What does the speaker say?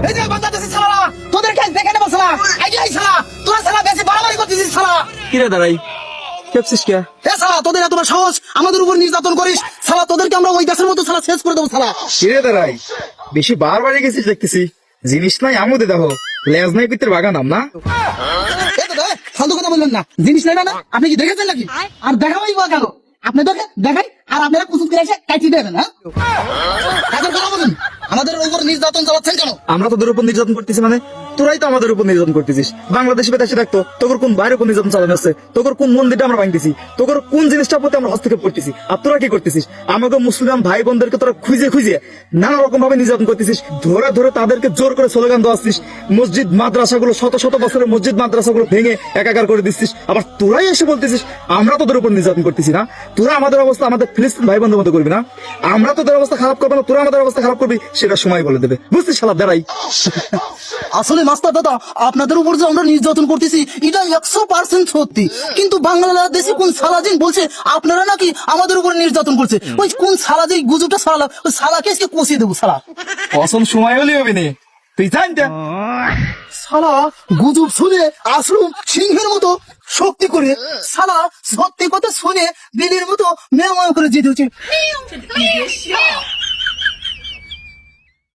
এই যে বাংলাদেশি শালা তোদের কাছে দেখে নেবো শালা এই যে শালা তোরা শালা বেশি বাড়াবাড়ি করতেছিস শালা। কিরে দাঁড়াই কেপসিস কে? এ শালা তোদের এত বড় সাহস আমাদের উপর নির্যাতন করিস শালা, তোদেরকে আমরা ওই দেশের মতো শালা শেষ করে দেবো শালা। কিরে দাঁড়াই বেশি বাড়ি গেছিস দেখতেছি, জিনিস নাই আমুদে দেখো, লেজ নাই পিতের বাগানাম না। এই তো ফালতু কথা বলবেন না, জিনিস নেই না আপনি কি দেখেছেন নাকি? আর দেখাবই বা কেন? আপনি দেখাই আর আপনারা কুচুপ করে এসে কাটি দেবেন। হ্যাঁ কাজের কথা বলুন, আমাদের উপর নির্যাতন চালাচ্ছেন কেন? আমরা তোদের উপর নির্যাতন করতেছি মানে তোরাই তো আমাদের উপর নির্যাতন করতেছিস। বাংলাদেশে বেতাসে থাকতো তোর কোন বাইরের উপর নির্যাতন চালানো হচ্ছে, তোর কোন মন্দিরটা আমরা ভাঙতেছি, তোর কোন জিনিসটার প্রতি আমরা হস্তক্ষেপ করতেছি, আর তোরা কি করতেছিস? আমাকে মুসলিম ভাই বোনদেরকে তোরা খুঁজে নানা রকম ভাবে নির্যাতন করতেছিস, ধরে তাদেরকে জোর করে স্লোগান দেওয়াচ্ছিস, মসজিদ মাদ্রাসাগুলো শত বছরের মসজিদ মাদ্রাসাগুলো ভেঙে একাকার করে দিচ্ছিস, আবার তোরাই এসে বলতেছিস আমরা তোদের উপর নির্যাতন করতেছি না। তোরা আমাদের অবস্থা আমাদের ফিলিস্তিন ভাই বোনদের মতো করবি না, আমরা তোদের অবস্থা খারাপ করবো না, তোরা আমাদের অবস্থা খারাপ করবি সেটা সময় বলে দেবে, বুঝছিস শালা দাঁড়াই। আসলে মাস্টার দাদা আপনাদের উপর যে আমরা নির্যাতন করতেছি এটা 100% সত্যি, কিন্তু বাংলাদেশে কোন সালাজিন বলছে আপনারা নাকি আমাদের উপর নির্যাতন করছে। ওই কোন সালাজি গুজবটা সালা, ওই সালাকে আজকে কষিয়ে দেবো শালা। কসম সময় হলে হবে নি, তুই জানটা শালা গুজব শুনে আশ্রম সিংহের মতো শক্তি করে শালা সত্যি কথা শুনে বিলির মতো মেয় করে যেতে হচ্ছে।